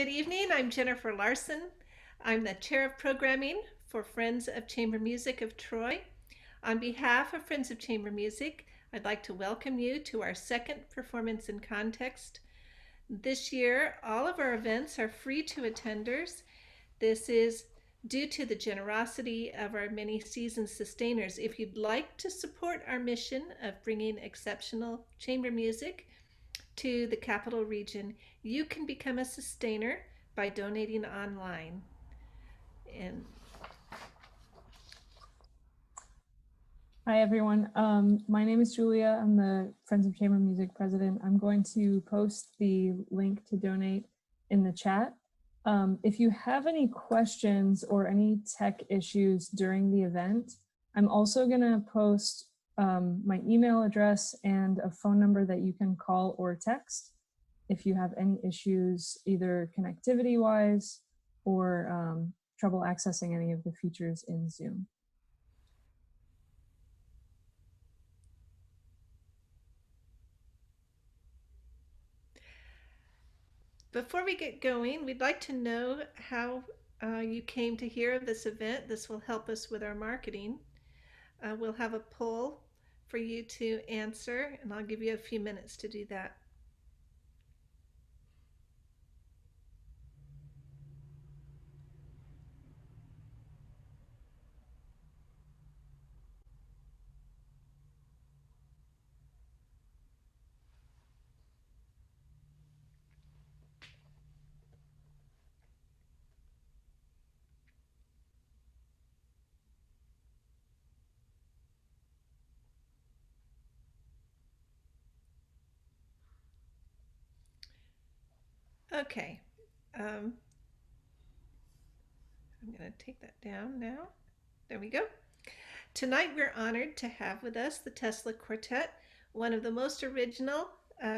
Good evening. I'm Jennifer Laursen. I'm the Chair of Programming for Friends of Chamber Music of Troy. On behalf of Friends of Chamber Music, I'd like to welcome you to our second Performance in Context. This year, all of our events are free to attenders. This is due to the generosity of our many seasoned sustainers. If you'd like to support our mission of bringing exceptional chamber music to the capital region, you can become a sustainer by donating online. And Hi, everyone. My name is Julia. I'm the Friends of Chamber Music president. I'm going to post the link to donate in the chat. If you have any questions or any tech issues during the event, I'm also going to post my email address and a phone number that you can call or text if you have any issues, either connectivity-wise or trouble accessing any of the features in Zoom. before we get going, we'd like to know how you came to hear of this event. This will help us with our marketing. We'll have a poll for you to answer, and I'll give you a few minutes to do that. Okay. I'm going to take that down now. There we go. Tonight, we're honored to have with us the Tesla Quartet, one of the most original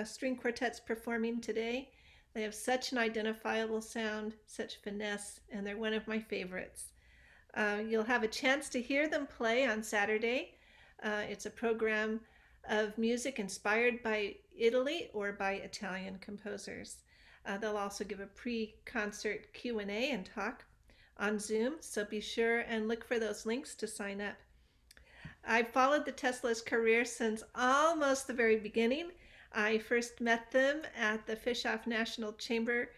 string quartets performing today. They have such an identifiable sound, such finesse, and they're one of my favorites. You'll have a chance to hear them play on Saturday. It's a program of music inspired by Italy or by Italian composers. They'll also give a pre-concert Q&A and talk on Zoom, so be sure and look for those links to sign up. I've followed the Tesla's career since almost the very beginning. I first met them at the Fishoff National Chamber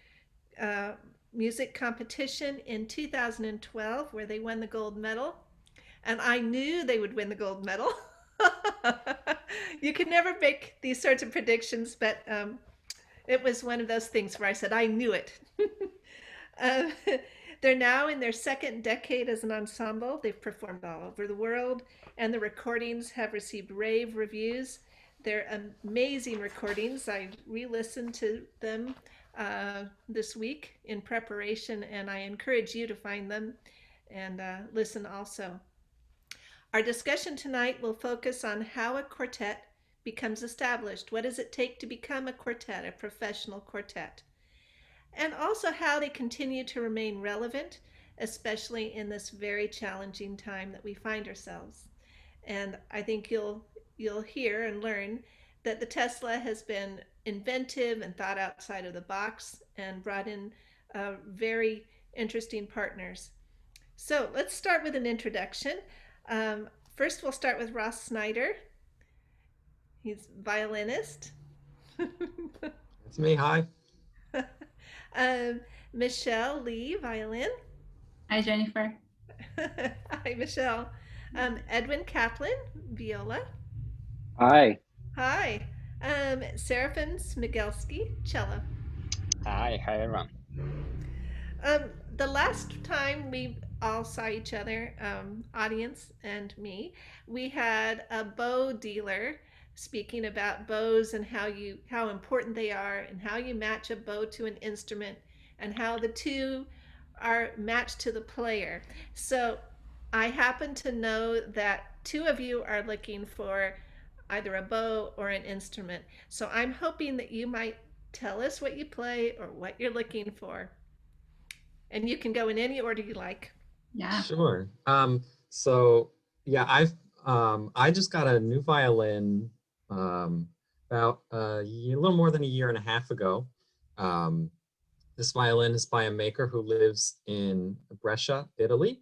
uh, music competition in 2012, where they won the gold medal. And I knew they would win the gold medal. You can never make these sorts of predictions, but it was one of those things where I said, I knew it. uh, they're now in their second decade as an ensemble. They've performed all over the world, and the recordings have received rave reviews. They're amazing recordings. I re-listened to them this week in preparation, and I encourage you to find them and listen also. Our discussion tonight will focus on how a quartet becomes established. What does it take to become a quartet, a professional quartet? And also how they continue to remain relevant, especially in this very challenging time that we find ourselves. And I think you'll hear and learn that the Tesla has been inventive and thought outside of the box and brought in very interesting partners. So let's start with an introduction. First, we'll start with Ross Snyder. He's violinist. It's me. Hi. um, Michelle Lee, violin. Hi, Jennifer. Hi, Michelle. Edwin Kaplan, viola. Hi. Hi. Serafin Smigelski, cello. Hi everyone. The last time we all saw each other, audience and me, we had a bow dealer speaking about bows and how important they are and how you match a bow to an instrument and how the two are matched to the player. So I happen to know that two of you are looking for either a bow or an instrument. So I'm hoping that you might tell us what you play or what you're looking for. And you can go in any order you like. Yeah. Sure. So yeah, I just got a new violin about a little more than a year and a half ago. This violin is by a maker who lives in Brescia, Italy.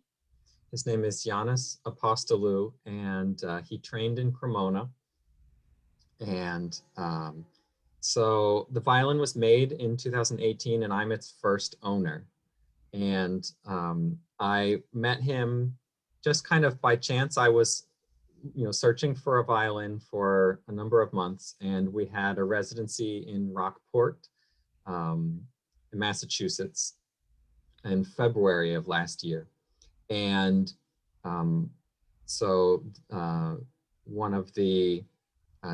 His name is Yannis Apostolou, and he trained in Cremona. And so the violin was made in 2018, and I'm its first owner. And I met him just kind of by chance. I was, searching for a violin for a number of months, and we had a residency in Rockport, in Massachusetts, in February of last year. And so one of the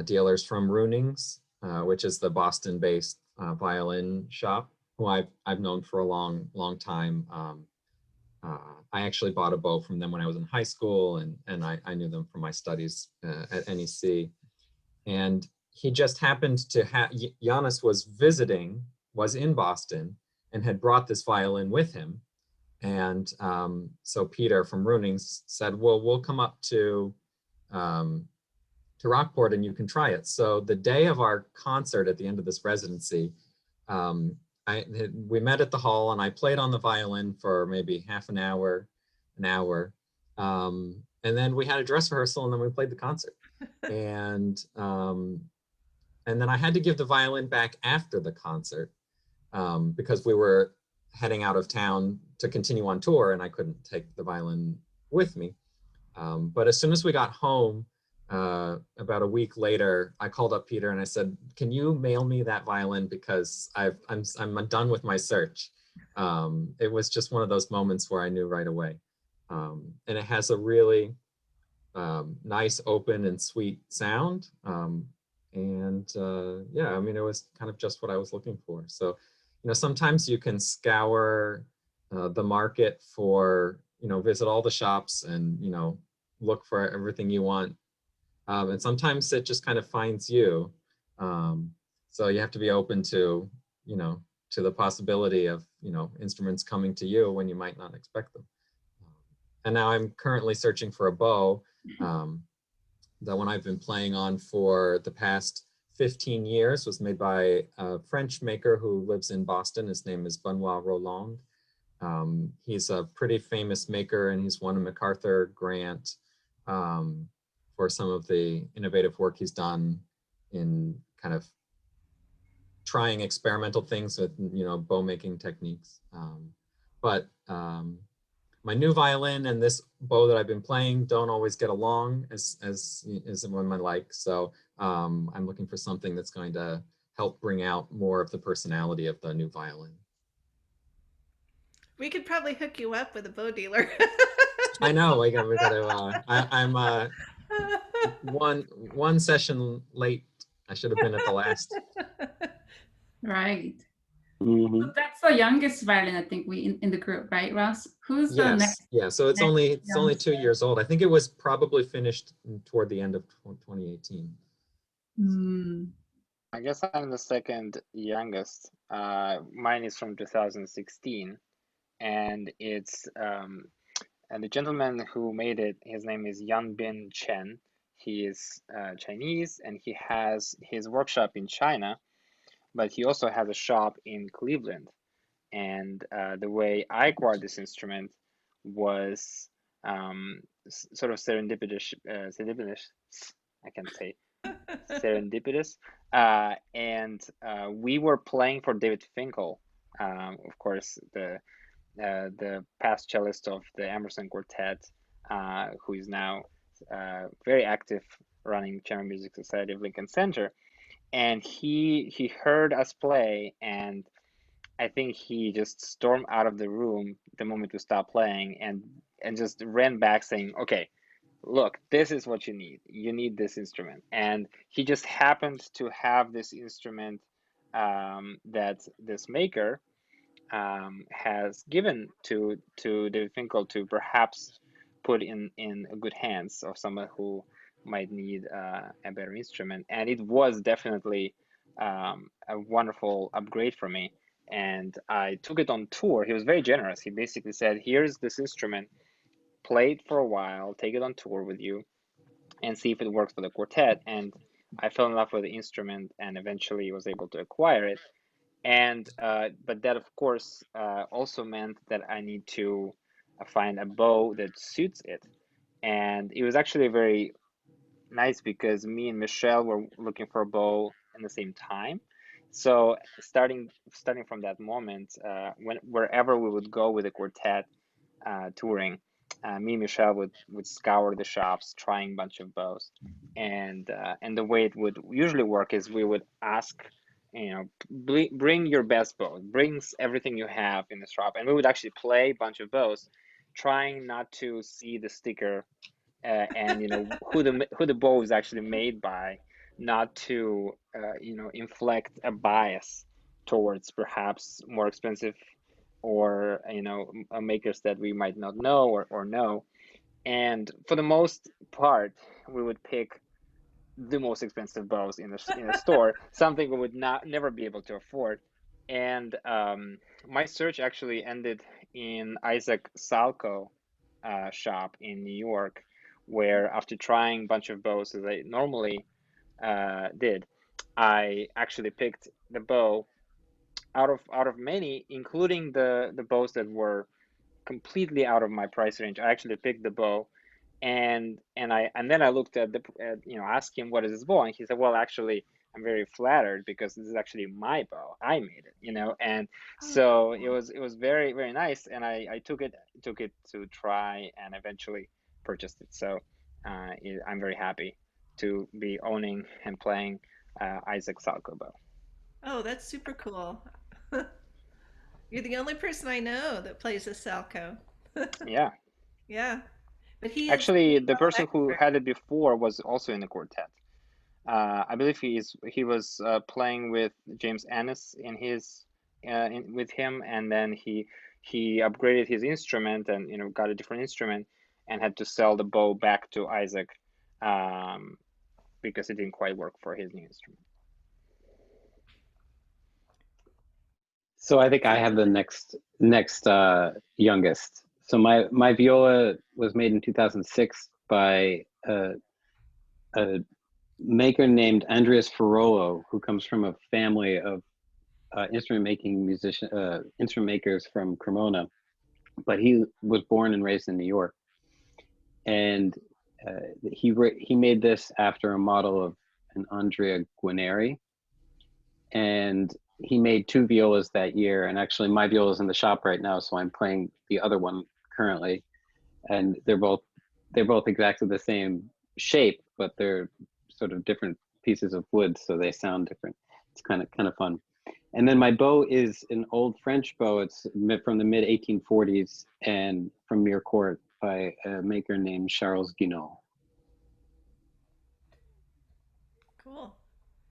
dealers from Runings, which is the Boston-based violin shop, who I've known for a long time. I actually bought a bow from them when I was in high school, and I knew them from my studies at NEC. And he just happened to have, Giannis was in Boston and had brought this violin with him. And so Peter from Runings said, well, we'll come up to Rockport and you can try it. So the day of our concert at the end of this residency, we met at the hall and I played on the violin for maybe half an hour. And then we had a dress rehearsal and then we played the concert. And then I had to give the violin back after the concert because we were heading out of town to continue on tour and I couldn't take the violin with me. But as soon as we got home, about a week later, I called up Peter and I said, can you mail me that violin because I'm done with my search. It was just one of those moments where I knew right away. And it has a really nice, open and sweet sound. Yeah, I mean, it was kind of just what I was looking for. So, sometimes you can scour the market for, visit all the shops and, look for everything you want. And sometimes it just kind of finds you. So you have to be open to, to the possibility of, instruments coming to you when you might not expect them. And now I'm currently searching for a bow. The one I've been playing on for the past 15 years was made by a French maker who lives in Boston. His name is Benoit Roland. He's a pretty famous maker and he's won a MacArthur grant for some of the innovative work he's done in kind of trying experimental things with, bow making techniques. But my new violin and this bow that I've been playing don't always get along as one might like. So I'm looking for something that's going to help bring out more of the personality of the new violin. We could probably hook you up with a bow dealer. I know. We got to. I'm one session late. I should have been at the last. Right. Mm-hmm. So that's the youngest violin I think we in the group, right, Ross? Who's the next? Yeah. So it's only 2 years old. I think it was probably finished toward the end of 2018. I guess I'm the second youngest. Mine is from 2016, and it's and the gentleman who made it, his name is Yanbin Chen. He is Chinese, and he has his workshop in China, but he also has a shop in Cleveland. And the way I acquired this instrument was sort of serendipitous, I can say, serendipitous. And we were playing for David Finkel, of course, the past cellist of the Emerson Quartet, who is now very active running Chamber Music Society of Lincoln Center. And he heard us play, and I think he just stormed out of the room the moment we stopped playing, and just ran back saying, okay, look, this is what you need. You need this instrument. And he just happened to have this instrument that this maker has given to David Finkel to perhaps put in good hands of someone who might need a better instrument. And it was definitely a wonderful upgrade for me. And I took it on tour. He was very generous. He basically said, here's this instrument, play it for a while, take it on tour with you, and see if it works for the quartet. And I fell in love with the instrument and eventually was able to acquire it. And but that of course also meant that I need to find a bow that suits it. And it was actually very nice because me and Michelle were looking for a bow in the same time. So starting from that moment, wherever we would go with the quartet touring, me and Michelle would scour the shops, trying a bunch of bows, and the way it would usually work is we would ask, you know, bring your best bow, brings everything you have in the shop, and we would actually play a bunch of bows, trying not to see the sticker, and you know who the bow is actually made by, not to you know, inflect a bias towards perhaps more expensive or you know, makers that we might not know or know. And for the most part, we would pick the most expensive bows in a store, something we would not never be able to afford. And my search actually ended in Isaac Salco shop in New York, where after trying a bunch of bows as I normally did, I actually picked the bow out of many, including the bows that were completely out of my price range. I actually picked the bow, and then I looked at you know, asked him what is this bow, and he said, well, actually, I'm very flattered because this is actually my bow. I made it, you know. And Oh, so cool. it was very very nice, and I took it to try and eventually purchased it. So I'm very happy to be owning and playing Isaac Salco bow. Oh, that's super cool. You're the only person I know that plays a Salco. Yeah, Yeah, but he is actually, the the bow person who expert. had it before was also in the quartet. I believe he was playing with James Ennis in his with him, and then he upgraded his instrument and, you know, got a different instrument and had to sell the bow back to Isaac, um, because it didn't quite work for his new instrument. So I think I have the Absolutely. next youngest. So my viola was made in 2006 by a maker named Andreas Ferrolo, who comes from a family of instrument makers from Cremona, but he was born and raised in New York, and he made this after a model of an Andrea Guarneri, and he made two violas that year. And actually, my viola is in the shop right now, so I'm playing the other one currently, and they're both exactly the same shape, but they're sort of different pieces of wood, so they sound different. It's kind of fun. And then my bow is an old French bow. It's from the mid 1840s and from Mirecourt by a maker named Charles Guinaud. Cool.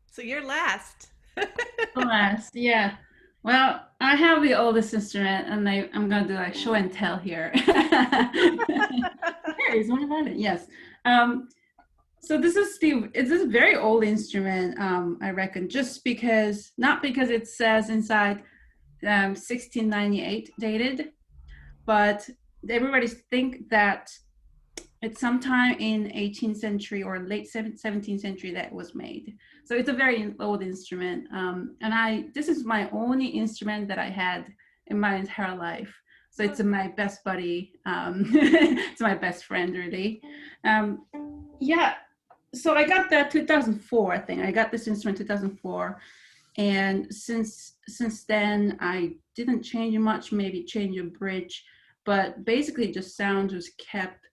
So you're last. Last, yeah. Well, I have the oldest instrument, and I'm gonna do like show and tell here. Here is one about it. Yes. So this is it's a very old instrument, I reckon, just because, not because it says inside 1698 dated, but everybody think that it's sometime in 18th century or late 17th century that was made. So it's a very old instrument. And this is my only instrument that I had in my entire life. So it's my best buddy. It's my best friend, really. Yeah. So I got that 2004, I think. I got this instrument 2004. And since then, I didn't change much, maybe change a bridge, but basically just sound just kept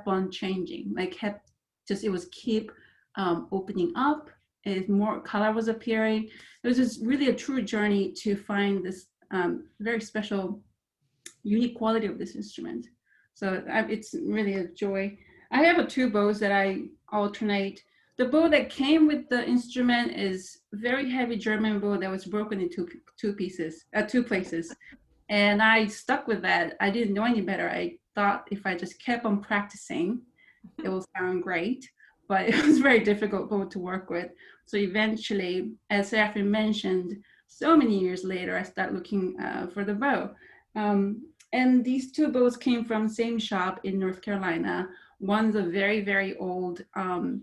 on changing, like it was keep opening up, as more color was appearing. It was just really a true journey to find this very special, unique quality of this instrument. So it's really a joy. I have two bows that I alternate. The bow that came with the instrument is very heavy German bow that was broken into two places. And I stuck with that. I didn't know any better. I thought if I just kept on practicing, it will sound great. But it was very difficult bow to work with. So eventually, as Seraphim mentioned, so many years later, I started looking for the bow. And these two bows came from the same shop in North Carolina. One's a very, very old,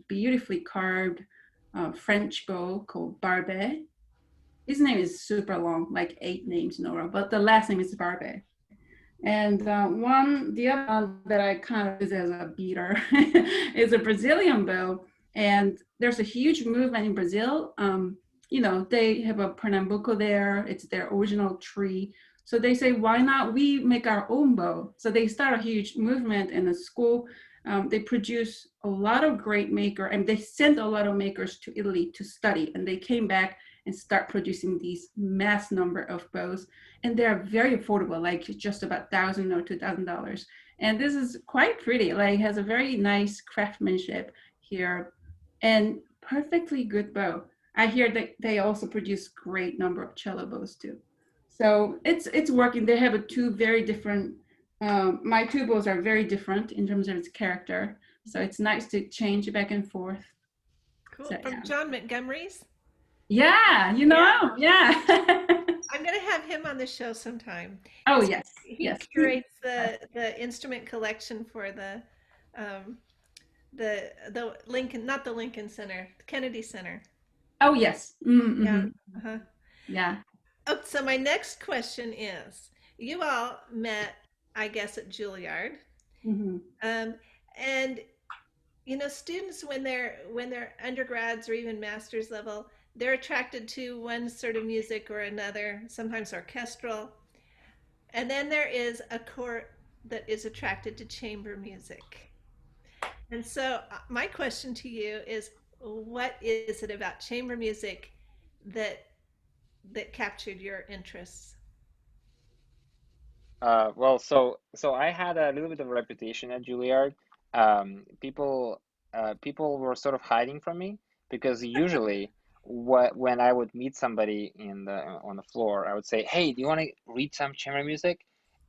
beautifully carved French bow called Barbet. His name is super long, like 8 names in a row, but the last name is Barbe. And the other one that I kind of use as a beater is a Brazilian bow. And there's a huge movement in Brazil. You know, they have a Pernambuco there. It's their original tree. So they say, why not we make our own bow? So they start a huge movement in the school. They produce a lot of great makers, and they sent a lot of makers to Italy to study. And they came back and start producing these mass number of bows, and they're very affordable, like just about $1,000 or $2,000. And this is quite pretty, like has a very nice craftsmanship here, and perfectly good bow. I hear that they also produce great number of cello bows too. So it's working. They have a two very different. My two bows are very different in terms of its character, so it's nice to change back and forth. Cool. So From yeah, John Montgomery's. yeah, you know, yeah. I'm going to have him on the show sometime. Oh 'Cause yes, he yes. curates the instrument collection for um, the Lincoln, not the Lincoln Center, the Kennedy Center. Oh yes. Yeah. Mm-hmm. Uh-huh. Yeah. Oh, so my next question is, you all met, I guess, at Juilliard, Mm-hmm. um, and students when they're undergrads or even master's level, they're attracted to one sort of music or another, sometimes orchestral. And then there is a court that is attracted to chamber music. And so, my question to you is, what is it about chamber music that captured your interests? Well, so I had a little bit of a reputation at Juilliard. People were sort of hiding from me because usually when I would meet somebody in the on the floor, I would say, "Hey, do you want to read some chamber music?"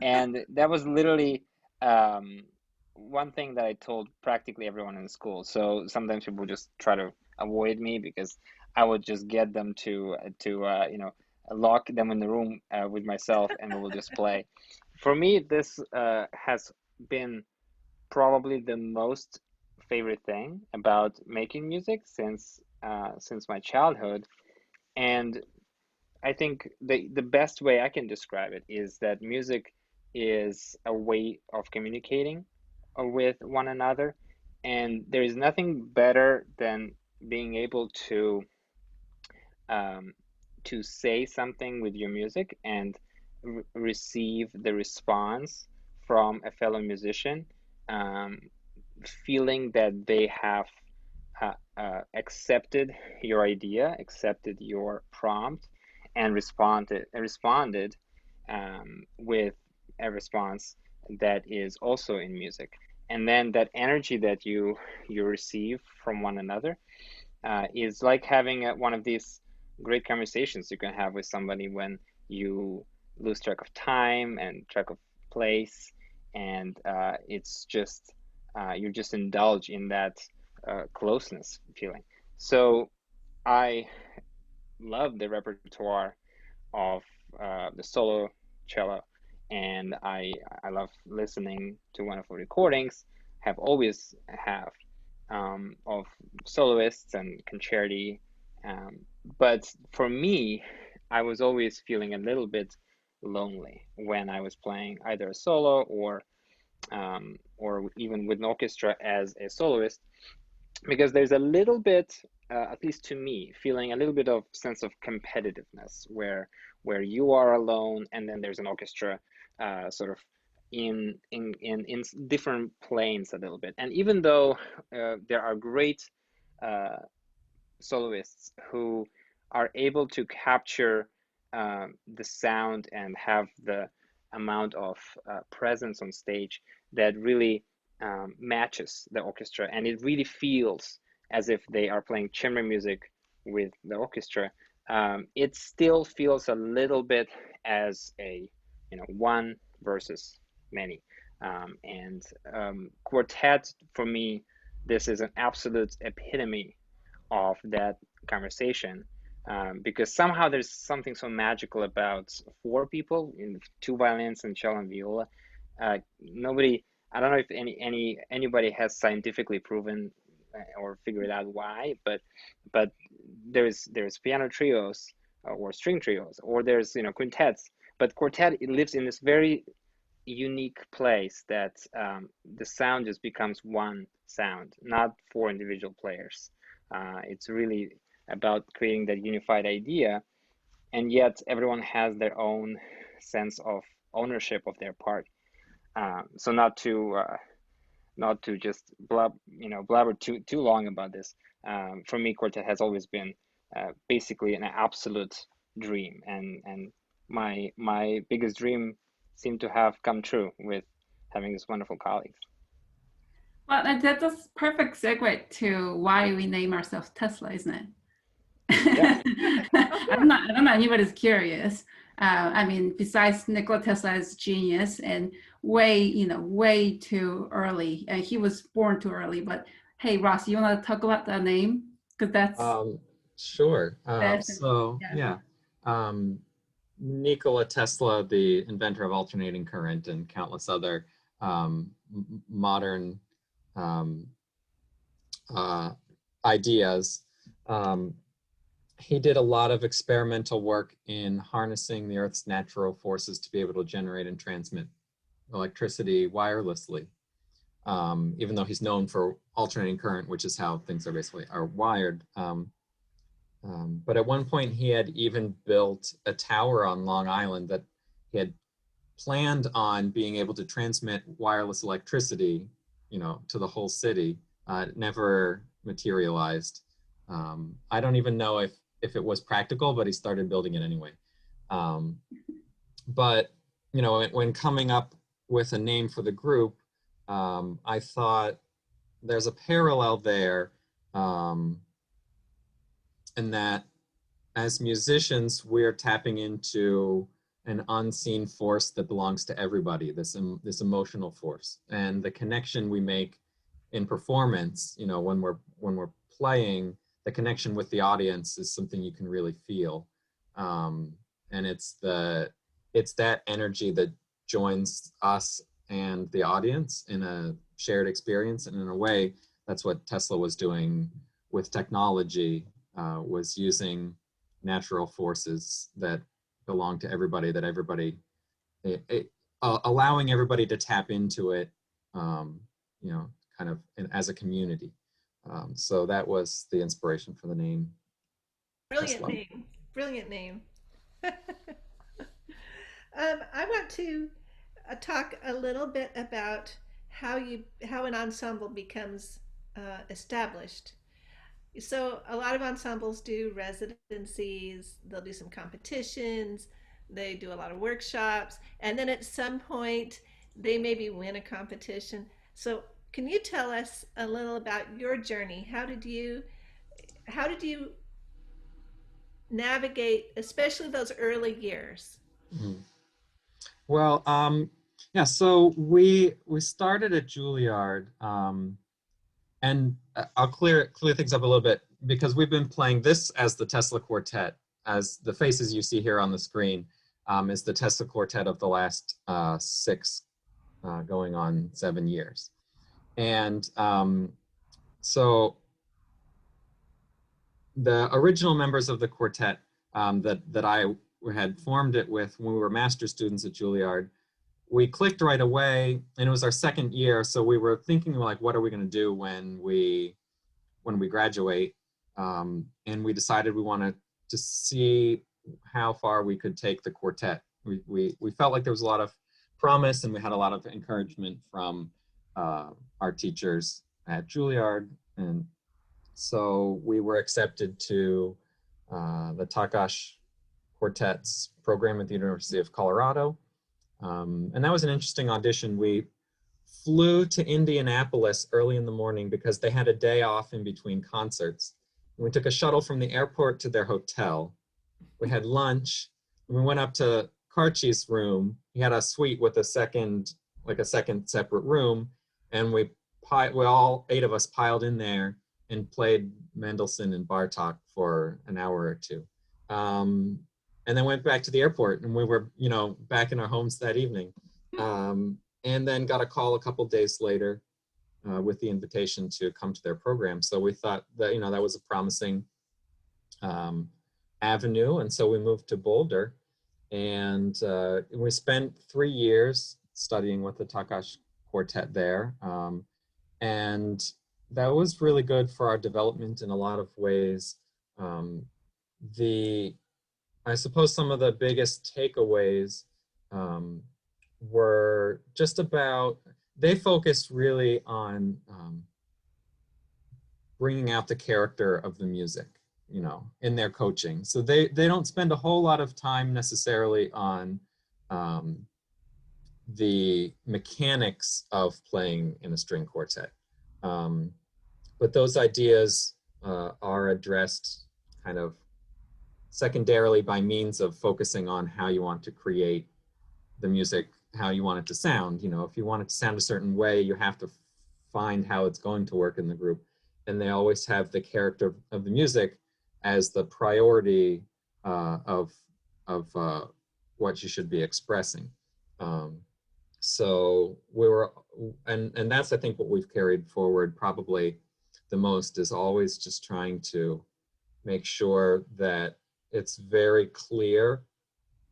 And that was literally um, one thing that I told practically everyone in the school. So sometimes people would just try to avoid me because I would just get them to lock them in the room with myself, and we will just play. For me, this has been probably the most favorite thing about making music since my childhood. And I think the best way I can describe it is that music is a way of communicating with one another, and there is nothing better than being able um, to say something with your music and receive the response from a fellow musician, um, feeling that they have accepted your idea, accepted your prompt, and responded with a response that is also in music. And then that energy that you receive from one another is like having one of these great conversations you can have with somebody when you lose track of time and track of place, and it's just you just indulge in that closeness feeling. So I love the repertoire of the solo cello, and I love listening to wonderful recordings. Have always have of soloists and concerti, um, but for me, I was always feeling a little bit lonely when I was playing either a solo or even with an orchestra as a soloist, because there's a little bit, at least to me, feeling a little bit of sense of competitiveness where you are alone and then there's an orchestra sort of in different planes a little bit. And even though there are great uh, soloists who are able to capture the sound and have the amount of presence on stage that really matches the orchestra, and it really feels as if they are playing chamber music with the orchestra. It still feels a little bit as a one versus many, and quartet for me, this is an absolute epitome of that conversation, because somehow there's something so magical about four people in two violins and cello and viola. Nobody, I don't know if anybody has scientifically proven or figured out why, but there's piano trios or string trios, or there's quintets. But quartet, it lives in this very unique place that the sound just becomes one sound, not four individual players. It's really about creating that unified idea, and yet everyone has their own sense of ownership of their part. So not to just blabber too long about this. For me, quartet has always been basically an absolute dream, and my biggest dream seemed to have come true with having these wonderful colleagues. Well, that's a perfect segue to why we name ourselves Tesla, isn't it? Yeah. I'm not anybody's curious. I mean, besides Nikola Tesla's genius and way too early. He was born too early. But hey, Ross, you want to talk about the name? Because Sure. that's So yeah, Nikola Tesla, the inventor of alternating current and countless other modern ideas. He did a lot of experimental work in harnessing the Earth's natural forces to be able to generate and transmit electricity wirelessly. Even though he's known for alternating current, which is how things are wired. But at one point he had even built a tower on Long Island that he had planned on being able to transmit wireless electricity, to the whole city. Never materialized. I don't even know if it was practical, but he started building it anyway. But when coming up with a name for the group, I thought there's a parallel there, in that as musicians, we're tapping into an unseen force that belongs to everybody, this emotional force. And the connection we make in performance, when we're playing, the connection with the audience is something you can really feel. And it's that energy that joins us and the audience in a shared experience. And in a way, that's what Tesla was doing with technology, was using natural forces that belong to everybody, allowing everybody to tap into it, kind of as a community. So that was the inspiration for the name. Brilliant Tesla. name. Brilliant name. I want to talk a little bit about how an ensemble becomes established. So a lot of ensembles do residencies, they'll do some competitions, they do a lot of workshops, and then at some point they maybe win a competition. So can you tell us a little about your journey? How did you navigate, especially those early years? Mhm. Well, yeah, so we started at Juilliard, and I'll clear things up a little bit, because we've been playing this as the Tesla Quartet. As the faces you see here on the screen is the Tesla Quartet of the last 6 going on 7 years. And so the original members of the quartet that I had formed it with when we were master students at Juilliard, we clicked right away, and it was our second year. So we were thinking, like, what are we going to do when we graduate? And we decided we wanted to see how far we could take the quartet. We felt like there was a lot of promise, and we had a lot of encouragement from our teachers at Juilliard. And so we were accepted to the Takash Quartet's program at the University of Colorado. And that was an interesting audition. We flew to Indianapolis early in the morning because they had a day off in between concerts. And we took a shuttle from the airport to their hotel. We had lunch. And we went up to Karchi's room. He had a suite with a second separate room. And we all 8 of us piled in there and played Mendelssohn and Bartok for an hour or two. And then went back to the airport, and we were, back in our homes that evening. And then got a call a couple days later with the invitation to come to their program. So we thought that, that was a promising avenue, and so we moved to Boulder, and we spent 3 years studying with the Tesla Quartet there, and that was really good for our development in a lot of ways. I suppose some of the biggest takeaways were just about, they focused really on bringing out the character of the music, you know, in their coaching. So they don't spend a whole lot of time necessarily on the mechanics of playing in a string quartet. But those ideas are addressed kind of secondarily by means of focusing on how you want to create the music, how you want it to sound. You know, if you want it to sound a certain way, you have to find how it's going to work in the group. And they always have the character of the music as the priority of what you should be expressing. So we were, and that's, I think, what we've carried forward probably the most, is always just trying to make sure that it's very clear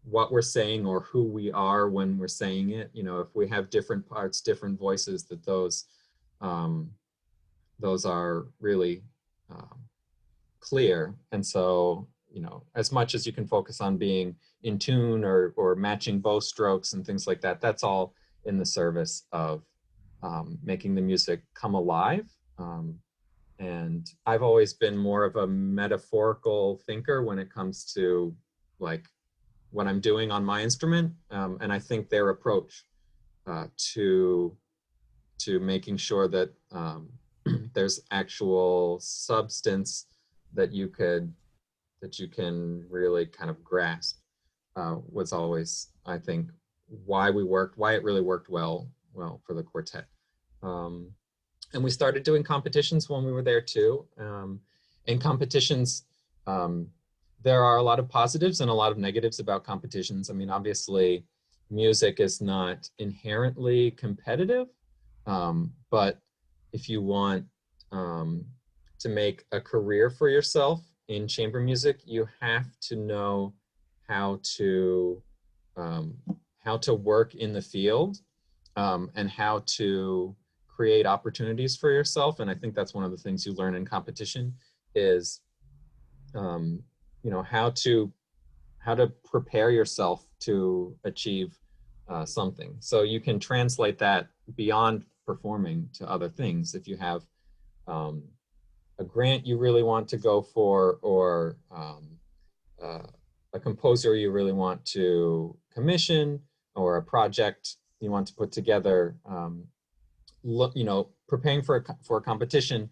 what we're saying or who we are when we're saying it. You know, if we have different parts, different voices, that those are really clear. And so, you know, as much as you can focus on being in tune or matching bow strokes and things like that, that's all in the service of making the music come alive. And I've always been more of a metaphorical thinker when it comes to like what I'm doing on my instrument. And I think their approach to making sure that there's actual substance that you can really kind of grasp was always, I think, why it really worked well for the quartet. And we started doing competitions when we were there too. And competitions, there are a lot of positives and a lot of negatives about competitions. I mean, obviously, music is not inherently competitive, but if you want to make a career for yourself in chamber music, you have to know how to work in the field and how to create opportunities for yourself. And I think that's one of the things you learn in competition is, you know, how to prepare yourself to achieve something. So you can translate that beyond performing to other things. If you have a grant you really want to go for, or a composer you really want to commission, or a project you want to put together, you know, preparing for a competition,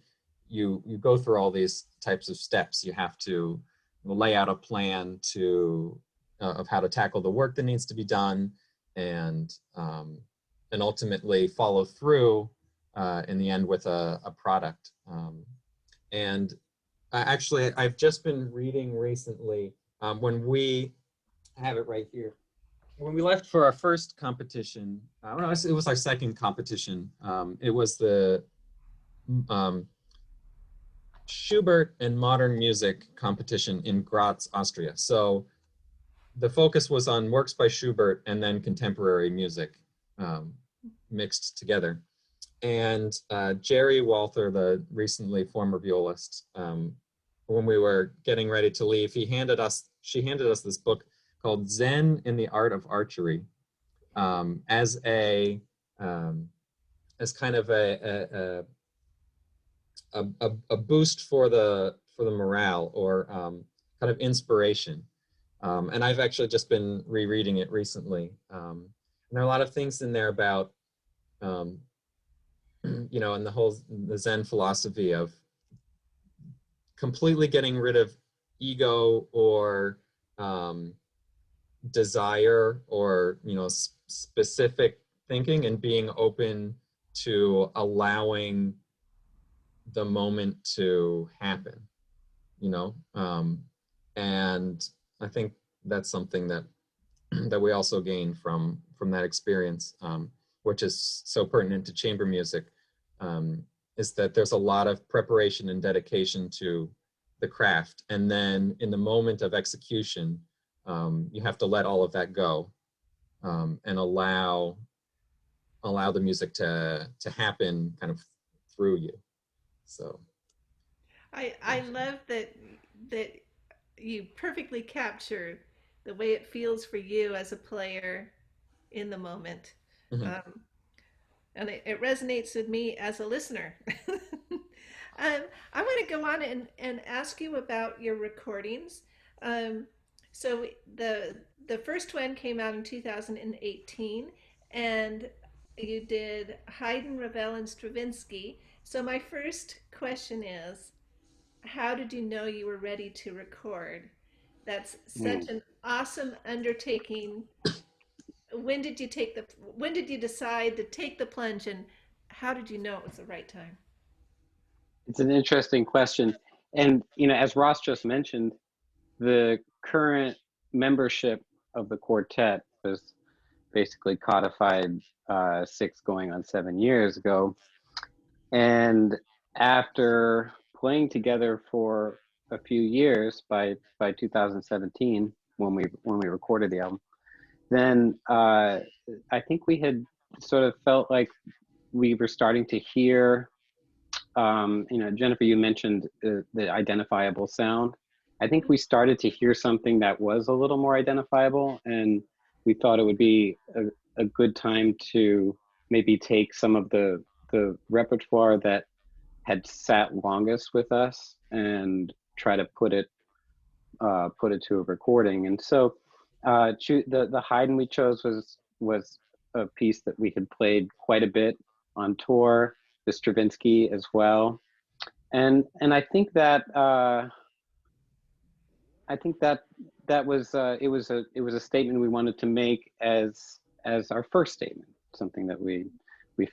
you go through all these types of steps. You have to lay out a plan of how to tackle the work that needs to be done, and ultimately follow through in the end with a product. And actually, I've just been reading recently, when we have it right here, when we left for our first competition, it was our second competition. It was the Schubert and Modern Music competition in Graz, Austria. So the focus was on works by Schubert and then contemporary music mixed together. And Jerry Walther, the recently former violist, when we were getting ready to leave, she handed us this book called Zen in the Art of Archery, as kind of a boost for the morale, or kind of inspiration. And I've actually just been rereading it recently. And there are a lot of things in there about, you know, and the Zen philosophy of completely getting rid of ego or desire, or, you know, specific thinking, and being open to allowing the moment to happen, you know. And I think that's something that we also gain from that experience, which is so pertinent to chamber music, is that there's a lot of preparation and dedication to the craft. And then in the moment of execution, you have to let all of that go, and allow the music to happen kind of through you. So I love that you perfectly capture the way it feels for you as a player in the moment. mhm. Um, and it resonates with me as a listener. I want to go on and ask you about your recordings. Um, so the first one came out in 2018, and you did Haydn, Ravel, and Stravinsky. So my first question is, how did you know you were ready to record? That's such Mm. an awesome undertaking. When did you decide to take the plunge, and how did you know it was the right time? It's an interesting question. And, as Ross just mentioned, the current membership of the quartet was basically codified 6 going on 7 years ago. And after playing together for a few years, by 2017, when we recorded the album, then I think we had sort of felt like we were starting to hear, Jennifer, you mentioned the identifiable sound. I think we started to hear something that was a little more identifiable, and we thought it would be a good time to maybe take some of the repertoire that had sat longest with us and try to put it to a recording. And so the Haydn we chose was a piece that we had played quite a bit on tour. The Stravinsky as well, and I think that was it was a statement we wanted to make as our first statement, something that we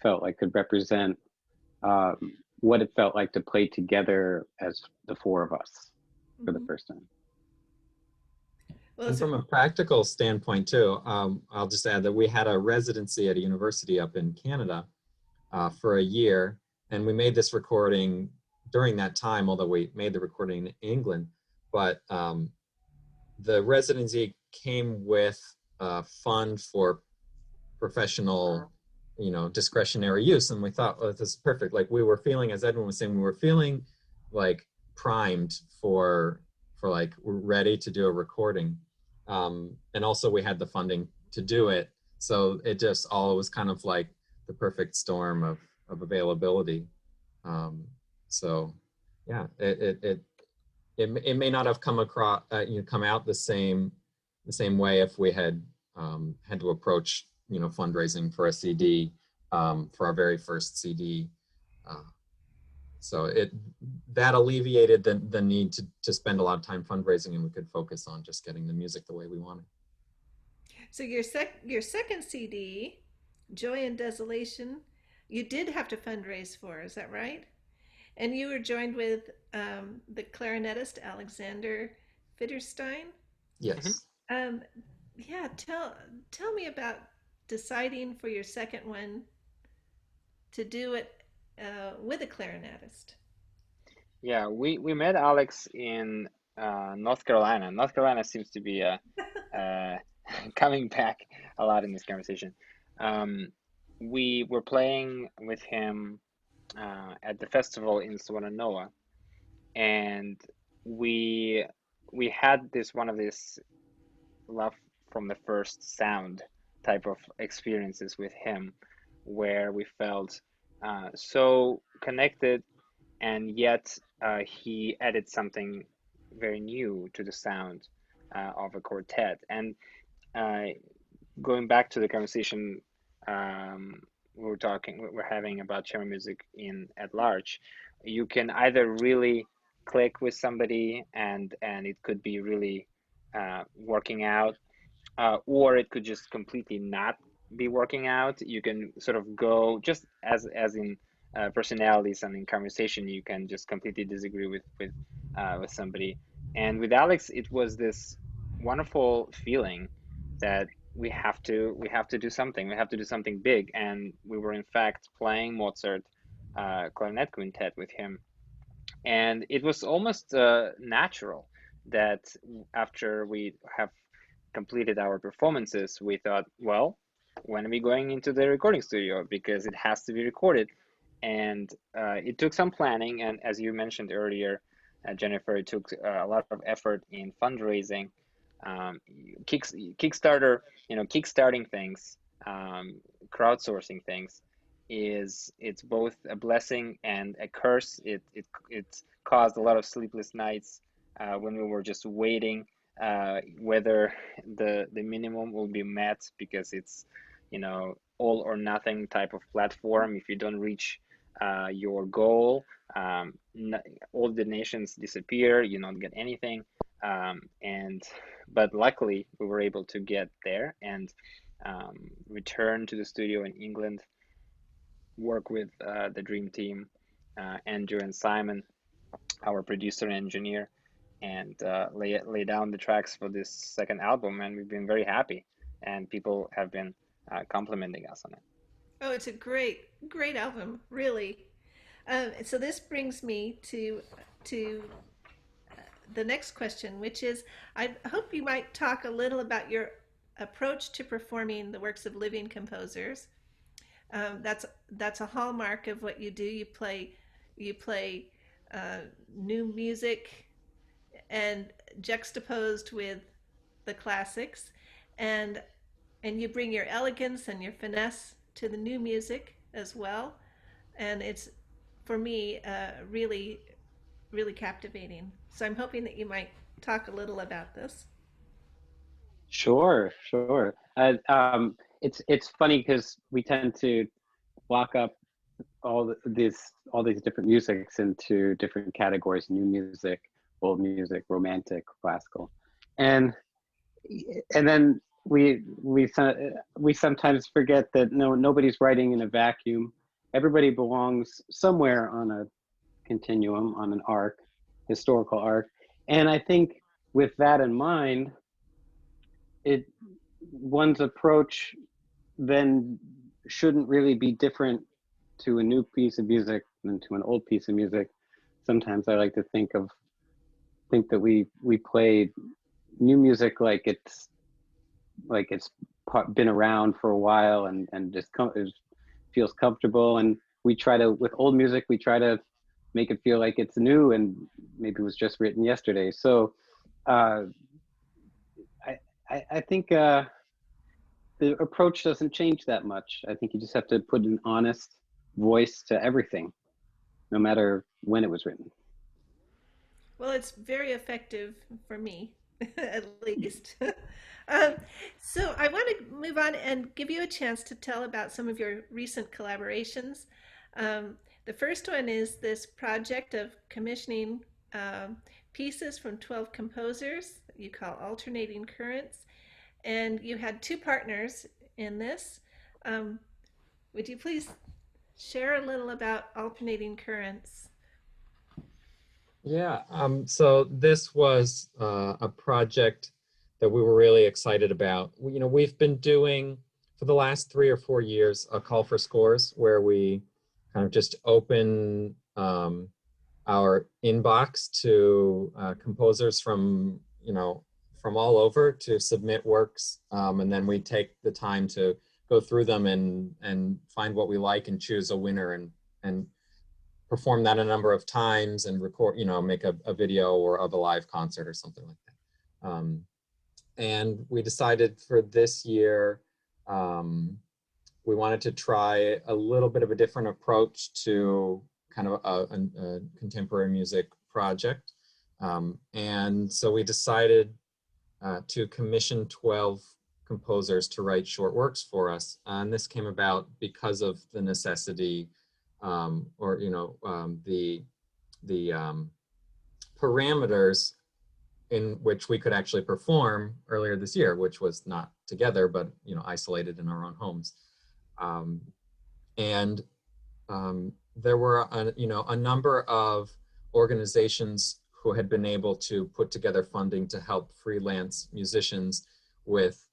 felt like could represent um, what it felt like to play together as the 4 of us for the Mhm. first time. Well, And it's a, from a practical standpoint too, I'll just add that we had a residency at a university up in Canada for a year, and we made this recording during that time, although we made the recording in England. But the residency came with a fund for professional, discretionary use, and we thought, well, this is perfect. Like, we were feeling, as Edwin was saying, we were feeling like primed for like, we're ready to do a recording, and also we had the funding to do it, so it just all was kind of like the perfect storm of availability. So yeah, it may not have come across, come out the same way if we had had to approach, fundraising for a CD, for our very first CD. Uh, so that alleviated the need to spend a lot of time fundraising, and we could focus on just getting the music the way we wanted. so your second CD, Joy and Desolation, you did have to fundraise for. Is that right? And you were joined with the clarinetist Alexander Fitterstein. Yes. Um, yeah, tell me about deciding for your second one to do it with a clarinetist. Yeah, we met Alex in North Carolina. North Carolina seems to be uh, coming back a lot in this conversation. We were playing with him at the festival in Swannanoa, and we had this one of these love from the first sound type of experiences with him, where we felt so connected, and yet he added something very new to the sound of a quartet. And uh, going back to the conversation we're having about chamber music in at large, you can either really click with somebody and it could be really working out, or it could just completely not be working out. You can sort of go just as in personalities and in conversation, you can just completely disagree with somebody. And with Alex, it was this wonderful feeling that we have to do something. We have to do something big, and we were in fact playing Mozart clarinet quintet with him And it was almost natural that after we have completed our performances, we thought, well, when are we going into the recording studio? Because it has to be recorded. And it took some planning. And as you mentioned earlier, Jennifer, it took a lot of effort in fundraising, Kickstarter, kickstarting things, crowdsourcing things it's both a blessing and a curse. It caused a lot of sleepless nights when we were just waiting whether the minimum will be met, because it's all or nothing type of platform. If you don't reach your goal, all the nations disappear, you don't get anything. But luckily we were able to get there and return to the studio in England, work with the dream team, Andrew and Simon, our producer and engineer, and lay down the tracks for this second album. And we've been very happy, and people have been complimenting us on it. Oh, it's a great album, really. So this brings me to the next question, which is, I hope you might talk a little about your approach to performing the works of living composers. That's a hallmark of what you do. You play new music and juxtaposed with the classics, and and you bring your elegance and your finesse to the new music as well. And it's, for me, really captivating. So I'm hoping that you might talk a little about this. Sure, sure. It's funny because we tend to block up all these different musics into different categories: new music, old music, romantic, classical, and then we sometimes forget that nobody's writing in a vacuum. Everybody belongs somewhere on a continuum, on an arc, historical arc. And I think with that in mind, one's approach then shouldn't really be different to a new piece of music than to an old piece of music. Sometimes I like to think that we play new music like it's been around for a while and just it feels comfortable. And we try to, with old music, we try to make it feel like it's new and maybe it was just written yesterday. So I think the approach doesn't change that much. I think you just have to put an honest voice to everything, no matter when it was written. Well, it's very effective for me, at least. um, so I want to move on and give you a chance to tell about some of your recent collaborations. The first one is this project of commissioning pieces from 12 composers that you call Alternating Currents. And you had two partners in this. Um, would you please share a little about Alternating Currents? Yeah, so this was a project that we were really excited about. We've been doing for the last 3 or 4 years a call for scores where we kind of just open our inbox to composers from from all over to submit works, and then we take the time to go through them and find what we like and choose a winner and perform that a number of times and record, make a video or of a live concert or something like that. And we decided for this year, we wanted to try a little bit of a different approach to kind of a contemporary music project. And so we decided to commission 12 composers to write short works for us. And this came about because of the necessity the parameters in which we could actually perform earlier this year, which was not together, but isolated in our own homes. And there were a number of organizations who had been able to put together funding to help freelance musicians with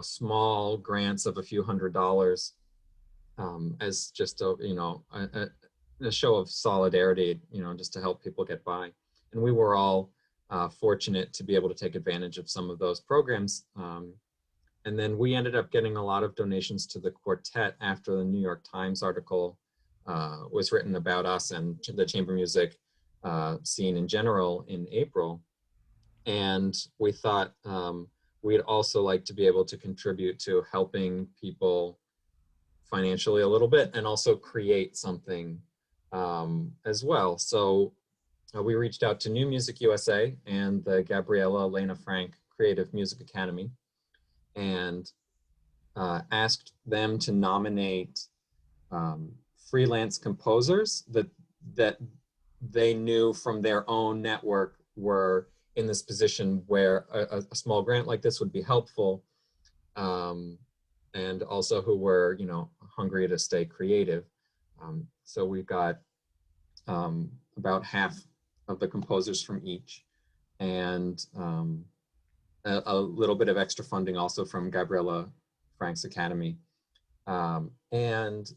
small grants of a few $100s as just a show of solidarity, just to help people get by. And we were all fortunate to be able to take advantage of some of those programs. And then we ended up getting a lot of donations to the quartet after the New York Times article was written about us and the chamber music scene in general in April. And we thought we'd also like to be able to contribute to helping people financially a little bit and also create something as well. So we reached out to New Music USA and the Gabriella Lena Frank Creative Music Academy and asked them to nominate freelance composers that they knew from their own network were in this position where a small grant like this would be helpful, and also who were, hungry to stay creative. So we've got about half of the composers from each, and a little bit of extra funding also from Gabriella Frank's Academy. And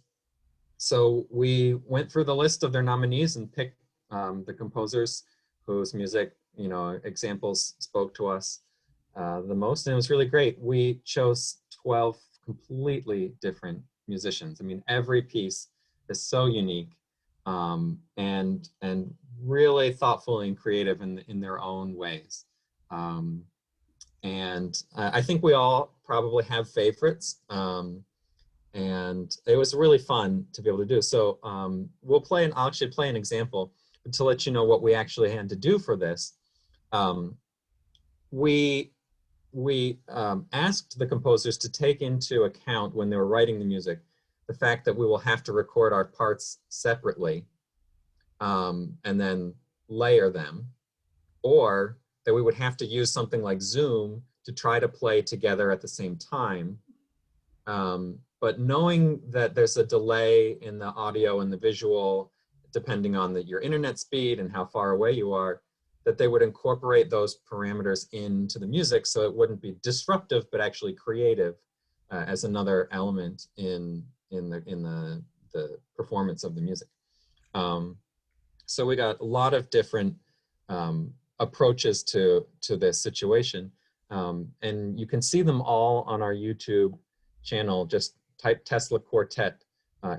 so we went through the list of their nominees and picked the composers whose music, examples spoke to us the most, and it was really great. We chose 12 completely different musicians. I mean, every piece is so unique, and really thoughtful and creative in their own ways. And I think we all probably have favorites. And it was really fun to be able to do. So I'll actually play an example to let you know what we actually had to do for this. We asked the composers to take into account when they were writing the music, the fact that we will have to record our parts separately and then layer them, or that we would have to use something like Zoom to try to play together at the same time. But knowing that there's a delay in the audio and the visual, depending on your internet speed and how far away you are, that they would incorporate those parameters into the music so it wouldn't be disruptive, but actually creative as another element in the performance of the music. So we got a lot of different approaches to this situation. And you can see them all on our YouTube channel. Just type Tesla Quartet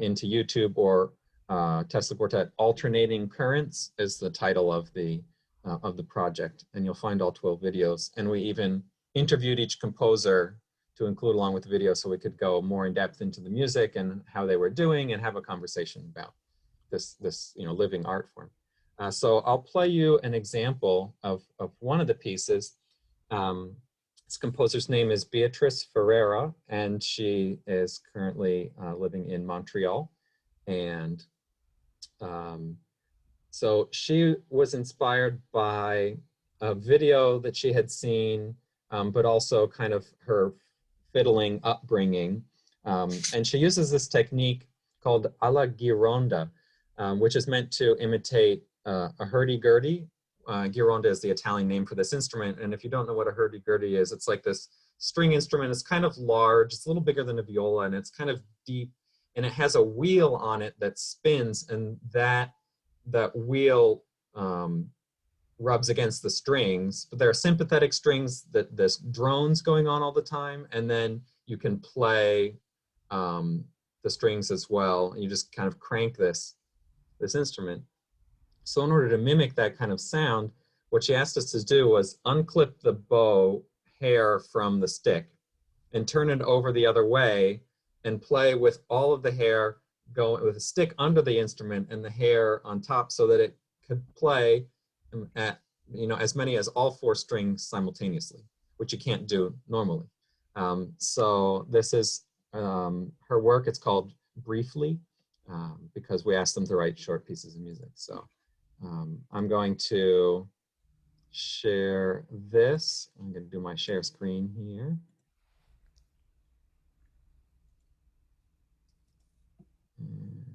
into YouTube, or Tesla Quartet Alternating Currents is the title of the project, and you'll find all 12 videos. And we even interviewed each composer to include along with the video, so we could go more in depth into the music and how they were doing and have a conversation about this living art form. So I'll play you an example of one of the pieces. This composer's name is Beatrice Ferreira, and she is currently living in Montreal. And so she was inspired by a video that she had seen, but also kind of her fiddling upbringing. And she uses this technique called alla gironda, which is meant to imitate a hurdy-gurdy. Gironda is the Italian name for this instrument. And if you don't know what a hurdy-gurdy is, it's like this string instrument. It's kind of large. It's a little bigger than a viola, and it's kind of deep. And it has a wheel on it that spins, and that wheel rubs against the strings. But there are sympathetic strings that there's drones going on all the time. And then you can play the strings as well. And you just kind of crank this instrument. So in order to mimic that kind of sound, what she asked us to do was unclip the bow hair from the stick and turn it over the other way and play with all of the hair going with a stick under the instrument and the hair on top, so that it could play at as many as all 4 strings simultaneously, which you can't do normally. So this is her work. It's called Briefly, because we asked them to write short pieces of music. So I'm going to share this. I'm going to do my share screen here. And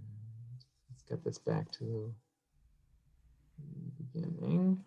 let's get this back to the beginning.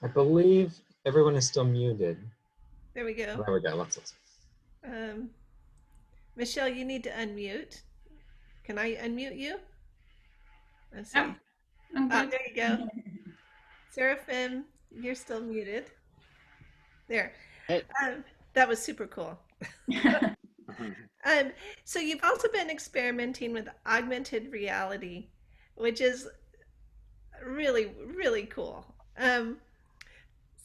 I believe everyone is still muted. There we go. There we go. Let's. Michelle, you need to unmute. Can I unmute you? Let's see. Yep, I'm good. There you go. Seraphim, you're still muted. There. Hey. That was super cool. So you've also been experimenting with augmented reality, which is really, really cool.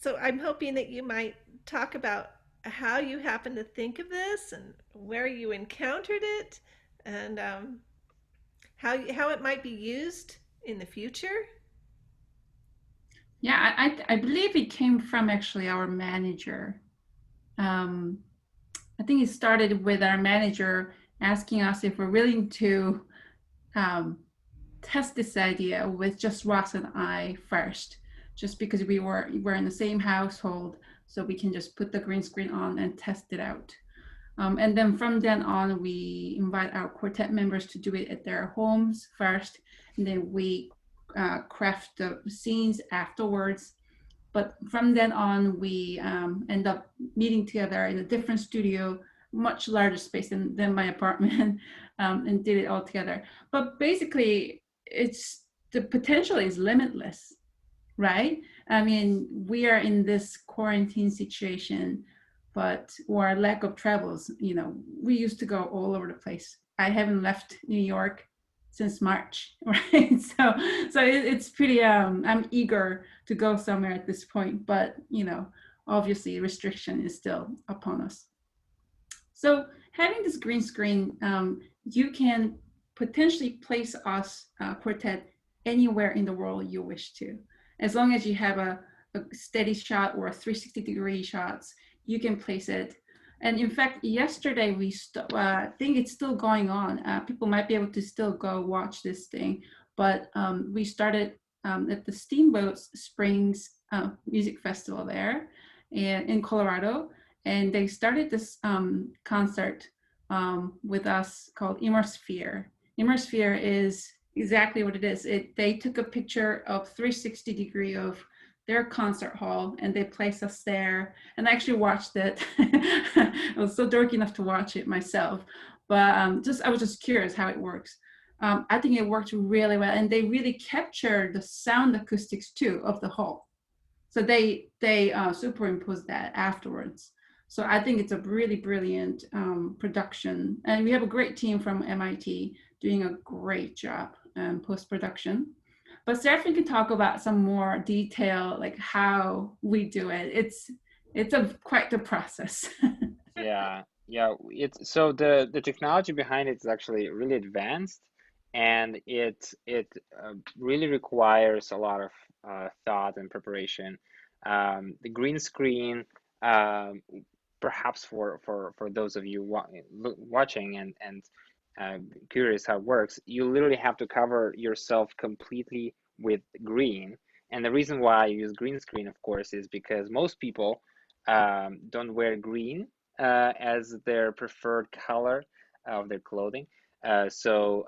So I'm hoping that you might talk about how you happen to think of this and where you encountered it, and how it might be used in the future. Yeah, I believe it came from actually our manager. I think it started with our manager asking us if we're willing to test this idea with just Ross and I first, just because we're in the same household, so we can just put the green screen on and test it out. And then from then on, we invite our quartet members to do it at their homes first, and then we craft the scenes afterwards. But from then on, we end up meeting together in a different studio, much larger space than my apartment, and did it all together. But basically, the potential is limitless, right? I mean, we are in this quarantine situation, or lack of travels, we used to go all over the place. I haven't left New York since March, right? So it's pretty, I'm eager to go somewhere at this point, but obviously restriction is still upon us. So having this green screen, you can potentially place us quartet anywhere in the world you wish to. As long as you have a steady shot or a 360-degree shots, you can place it. And in fact, yesterday I think it's still going on. People might be able to still go watch this thing, but we started at the Steamboat Springs Music Festival there in Colorado, and they started this concert with us called Immersphere. Immersphere is exactly what it is. They took a picture of 360-degree of their concert hall, and they placed us there, and I actually watched it. I was so dorky enough to watch it myself, but I was just curious how it works. I think it worked really well, and they really captured the sound acoustics too of the hall. So they superimposed that afterwards. So I think it's a really brilliant production, and we have a great team from MIT doing a great job post-production. But Seraphim can talk about some more detail, like how we do it. It's quite the process. Yeah. It's so the technology behind it is actually really advanced, and it really requires a lot of thought and preparation. The green screen, perhaps for those of you watching and curious how it works, you literally have to cover yourself completely with green. And the reason why I use green screen, of course, is because most people don't wear green as their preferred color of their clothing. So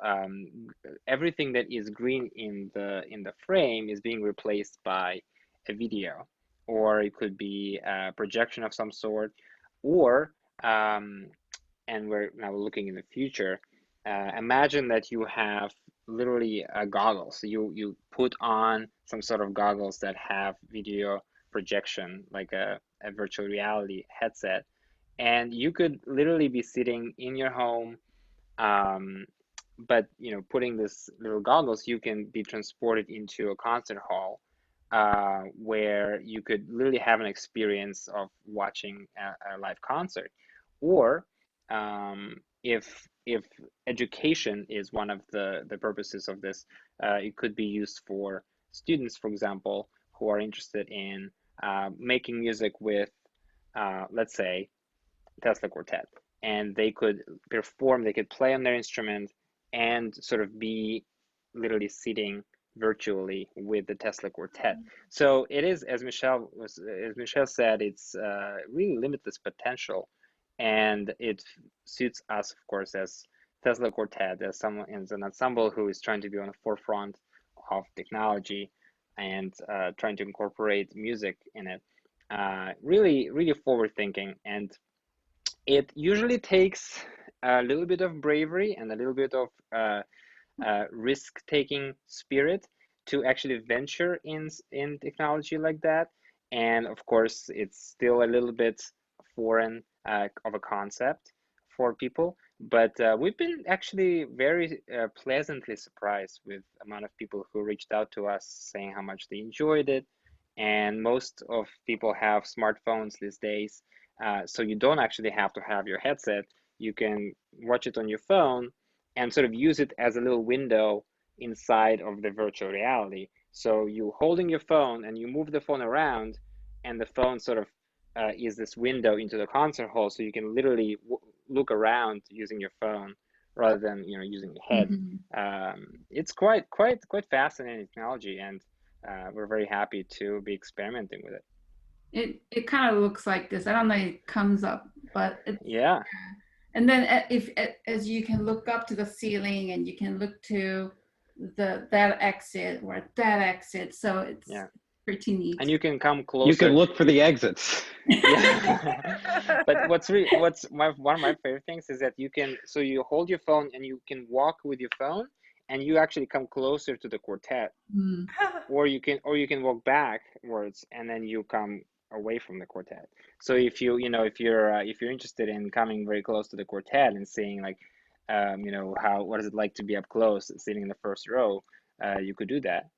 everything that is green in the frame is being replaced by a video, or it could be a projection of some sort, or and we're now looking in the future. Imagine that you have literally goggles. So you put on some sort of goggles that have video projection, like a virtual reality headset, and you could literally be sitting in your home, but putting this little goggles, you can be transported into a concert hall, where you could literally have an experience of watching a live concert. Or if education is one of the purposes of this, it could be used for students, for example, who are interested in making music with, let's say, Tesla Quartet, and they could perform, they could play on their instrument and sort of be literally sitting virtually with the Tesla Quartet. So it is, as Michelle said, it's really limitless potential, and it suits us, of course, as Tesla Quartet, as an ensemble who is trying to be on the forefront of technology. and trying to incorporate music in it. Really, really forward thinking, and it usually takes a little bit of bravery and a little bit of risk-taking spirit to actually venture in technology like that. And of course, it's still a little bit foreign of a concept for people. But we've been actually very pleasantly surprised with the amount of people who reached out to us saying how much they enjoyed it. And most of people have smartphones these days, so you don't actually have to have your headset. You can watch it on your phone and sort of use it as a little window inside of the virtual reality. So you holding your phone and you move the phone around, and the phone sort of is this window into the concert hall. So you can literally look around using your phone rather than using your head. It's quite fascinating technology, and we're very happy to be experimenting with it. It kind of looks like this. I don't know if it comes up, but yeah. And then as you can look up to the ceiling and you can look to that exit or that exit, so it's pretty neat. And you can come closer. You can look for the exits. Yeah. But one of my favorite things is that you hold your phone and you can walk with your phone, and you actually come closer to the quartet. Or you can walk backwards and then you come away from the quartet. So if you're interested in coming very close to the quartet and seeing like what is it like to be up close sitting in the first row, you could do that.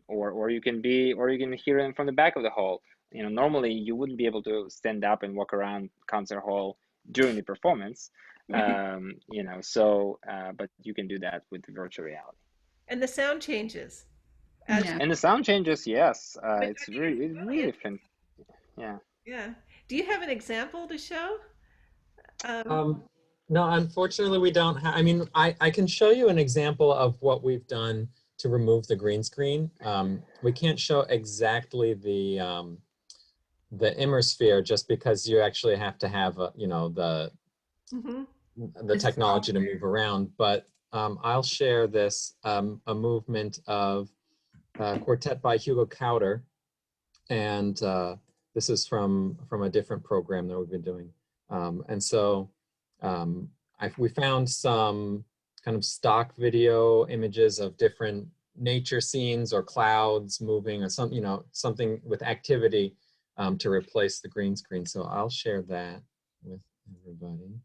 Or you can hear them from the back of the hall. Normally you wouldn't be able to stand up and walk around concert hall during the performance. But you can do that with virtual reality. And the sound changes. And the sound changes, yes. It's really fun. Yeah. Yeah. Do you have an example to show? No, unfortunately, we don't have. I mean, I can show you an example of what we've done to remove the green screen. We can't show exactly the immersphere just because you actually have to have the technology to move around. But I'll share this a movement of Quartet by Hugo Kauder, and this is from a different program that we've been doing. And so we found some kind of stock video images of different nature scenes or clouds moving or something with activity to replace the green screen. So I'll share that with everybody.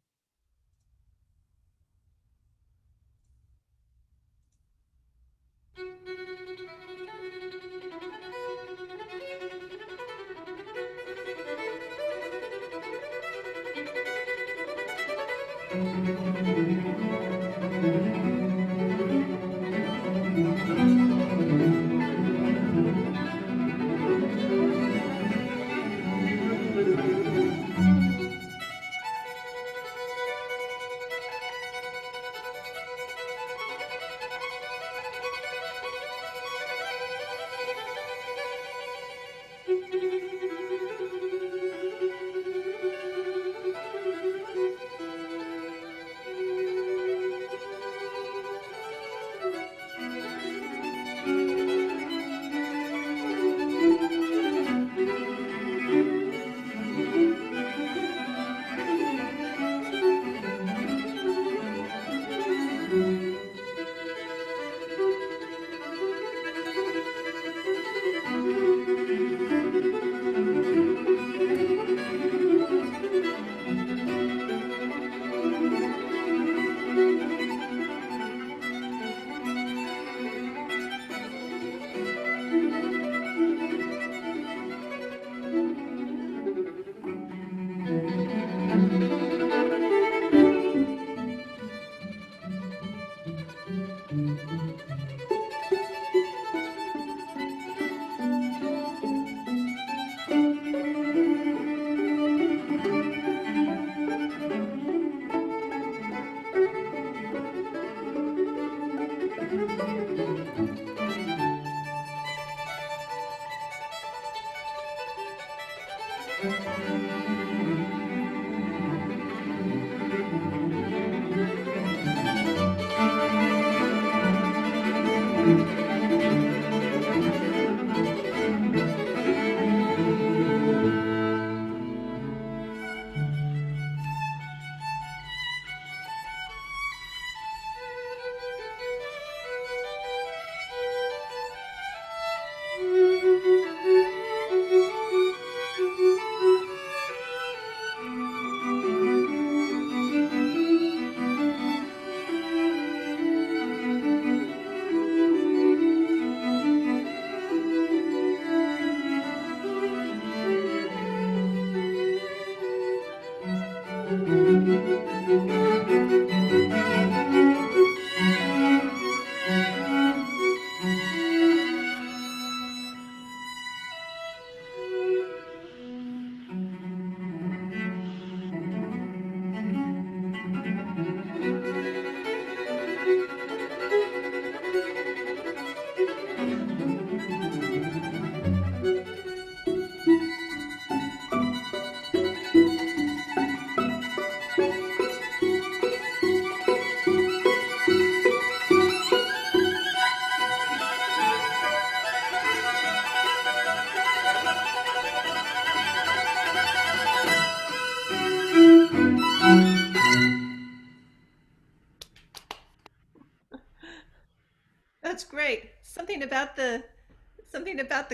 That's great. Something about the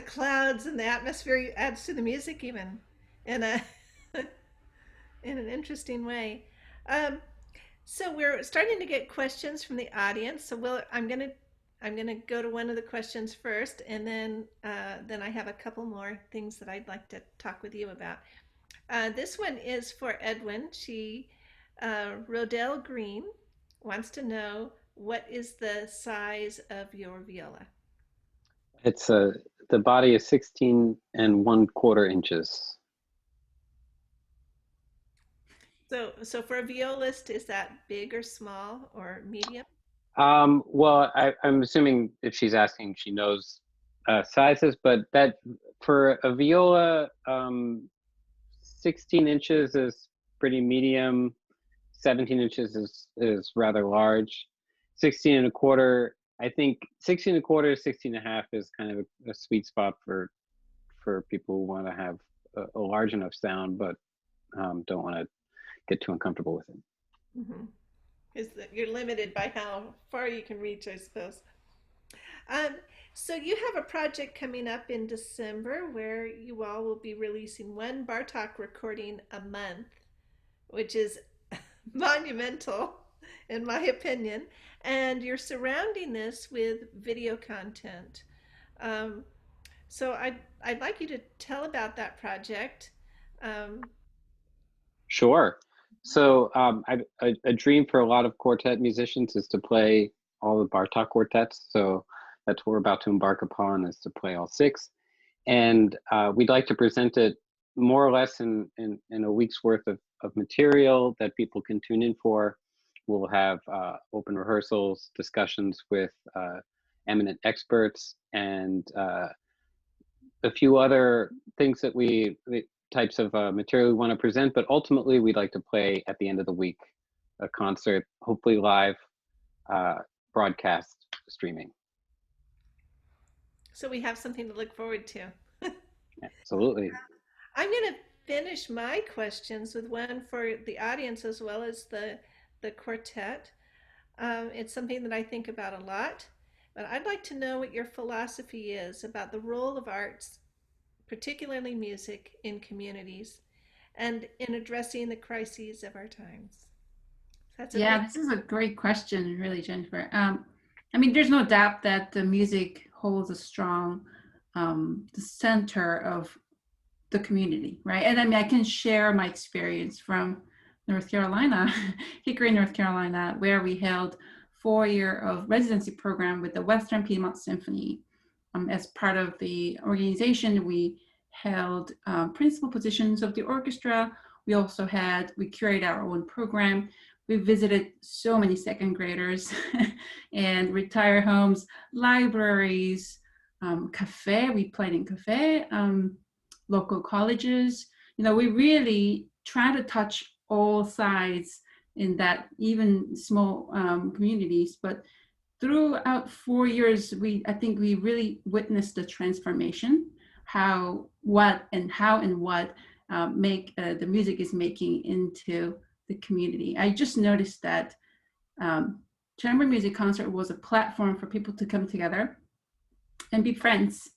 clouds and the atmosphere adds to the music even in a in an interesting way. Um, so we're starting to get questions from the audience. So I'm gonna go to one of the questions first, and then I have a couple more things that I'd like to talk with you about. This one is for Edwin. Rodell Green wants to know, what is the size of your viola? It's the body is 16 1/4 inches. So for a violist, is that big or small or medium? Well, I'm assuming if she's asking, she knows sizes, but that for a viola, 16 inches is pretty medium. 17 inches is rather large. 16 1/4, I think 16 1/4, 16 1/2 is kind of a sweet spot for people who want to have a large enough sound, but don't want to get too uncomfortable with it. Mm-hmm. Is that you're limited by how far you can reach, I suppose. Um, so you have a project coming up in December where you all will be releasing one Bartok recording a month, which is monumental in my opinion. And you're surrounding this with video content. Um, so I'd like you to tell about that project. Um, Sure. So a dream for a lot of quartet musicians is to play all the Bartok quartets. So that's what we're about to embark upon, is to play all six. And we'd like to present it more or less in a week's worth of material that people can tune in for. We'll have open rehearsals, discussions with eminent experts, and a few other things that the types of material we want to present. But ultimately, we'd like to play at the end of the week a concert, hopefully live, broadcast, streaming. so we have something to look forward to. Absolutely. I'm going to finish my questions with one for the audience as well as the quartet. It's something that I think about a lot, but I'd like to know what your philosophy is about the role of arts, particularly music, in communities and in addressing the crises of our times. That's a Yeah, big. this is a great question, really, Jennifer. I mean, there's no doubt that the music holds a strong the center of the community, right? And I mean, I can share my experience from North Carolina, Hickory, North Carolina, where we held 4 year of residency program with the Western Piedmont Symphony. As part of the organization, we held principal positions of the orchestra. We curated our own program. We visited so many second graders and retired homes, libraries, cafe. We played in cafe, local colleges. You know, we really try to touch all sides in that even small communities. But throughout 4 years, I think we really witnessed the transformation, how and what make the music is making into the community. I just noticed that chamber music concert was a platform for people to come together and be friends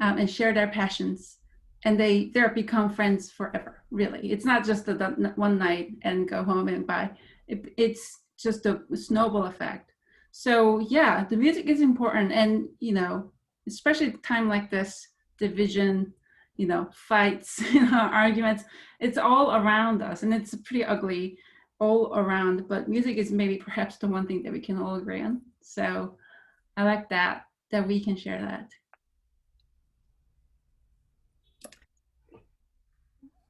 and share their passions, and they're become friends forever. Really, it's not just the one night and go home and buy. It's just a snowball effect. So yeah, the music is important, and you know, especially at a time like this, division, you know, fights, arguments, it's all around us, and it's pretty ugly all around. But music is maybe perhaps the one thing that we can all agree on. So I like that we can share that.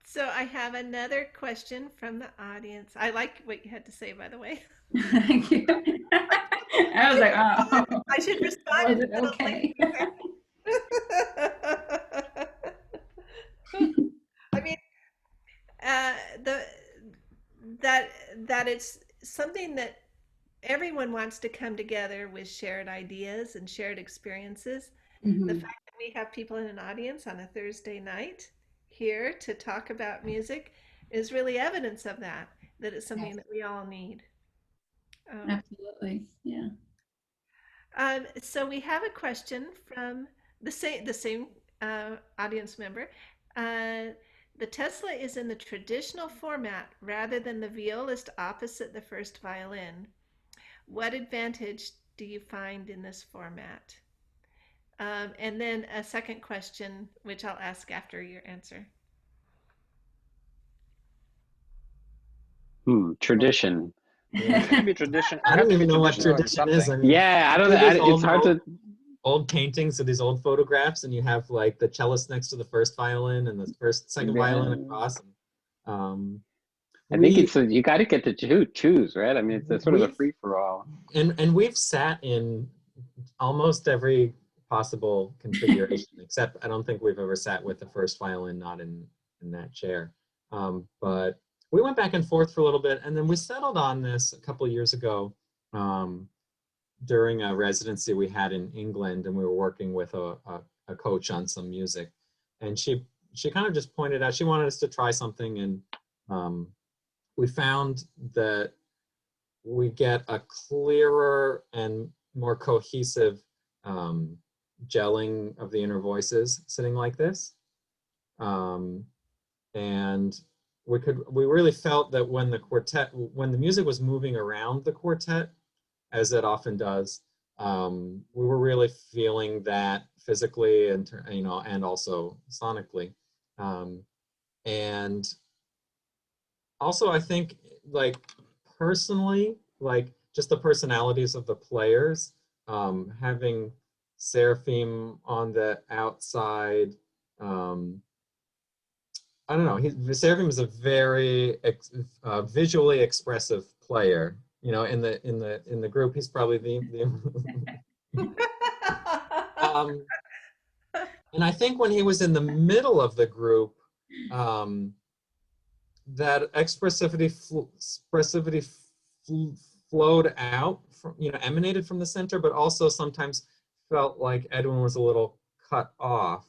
So I have another question from the audience. I like what you had to say, by the way. Thank you. I was like, oh, I should respond was it instead of okay? I mean, uh, the that that it's something that everyone wants to come together with shared ideas and shared experiences. The Mhm. fact that we have people in an audience on a Thursday night here to talk about music is really evidence of that, that it's something Yes, that we all need. Um, absolutely. Yeah. So we have a question from the same audience member. Uh, the Tesla is in the traditional format rather than the violist opposite the first violin. What advantage do you find in this format? And then a second question, which I'll ask after your answer. Tradition. It has to be tradition. I It has don't to be even know what traditional in tradition is. I something. mean, Yeah, I don't see know. these It's hard to. old paintings of these old photographs, and you have like the cellist next to the first violin and the second violin Yeah. across. Um, I think we you got to get to choose, right? I mean, it's a sort of a we've free for all. and we've sat in almost every possible configuration, except I don't think we've ever sat with the first violin not in that chair. But we went back and forth for a little bit, and then we settled on this a couple of years ago during a residency we had in England, and we were working with a coach on some music, and she kind of just pointed out she wanted us to try something, and we found that we get a clearer and more cohesive gelling of the inner voices sitting like this. And we really felt that when the music was moving around the quartet, as it often does, we were really feeling that physically and and also sonically. And also, I think, like, personally, like, just the personalities of the players, having Seraphim on the outside, I don't know. Seraphim is a very visually expressive player. In the group, he's probably um, and I think when he was in the middle of the group, um, that expressivity flowed out from, emanated from the center, but also sometimes felt like Edwin was a little cut off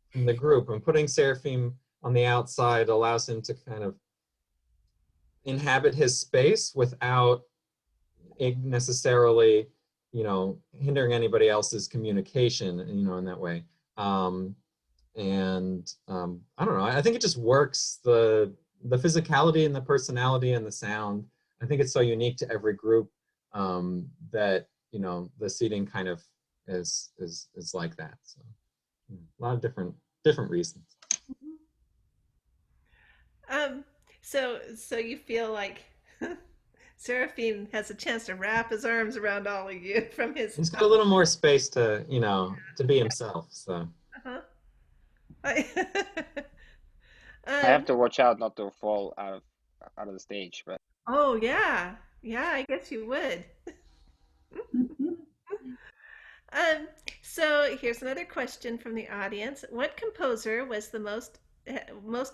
from the group. And putting Seraphim on the outside allows him to kind of inhabit his space without necessarily, hindering anybody else's communication, in that way. I don't know. I think it just works. The physicality and the personality and the sound. I think it's so unique to every group that the seating kind of is like that. So a lot of different reasons. Um, so you feel like Seraphim has a chance to wrap his arms around all of you from his. He's got a little more space to to be himself. So. Uh-huh. I have um, to watch out not to fall out of the stage, but oh yeah, yeah. I guess you would. Um, so here's another question from the audience. What composer was the most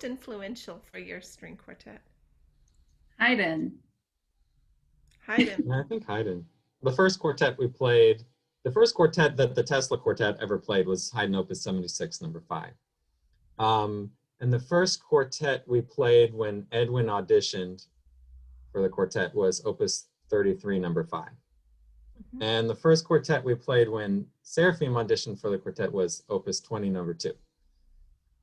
influential for your string quartet? Haydn. Haydn. I think Haydn. The first quartet we played, the first quartet that the Tesla Quartet ever played was Haydn Opus 76, number 5. And the first quartet we played when Edwin auditioned for the quartet was Opus 33, number 5. Mm-hmm. And the first quartet we played when Seraphim auditioned for the quartet was Opus 20, number 2.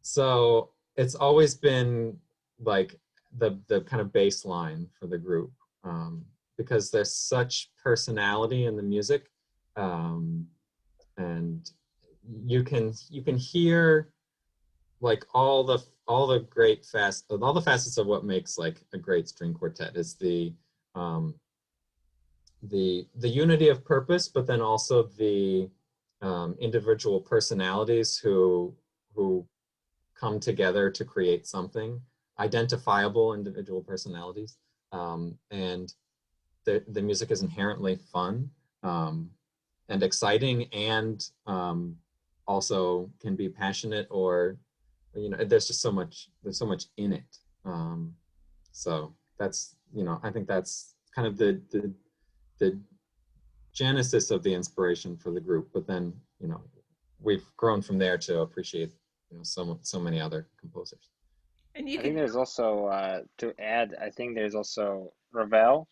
So it's always been like the kind of baseline for the group, because there's such personality in the music, and you can hear like all the facets of what makes like a great string quartet is the unity of purpose, but then also the individual personalities who come together to create something, identifiable individual personalities, and the music is inherently fun and exciting, and also can be passionate, or there's so much in it. So that's I think that's kind of the genesis of the inspiration for the group. But then we've grown from there to appreciate so many other composers. And you I could think there's also to add. I think there's also Ravel,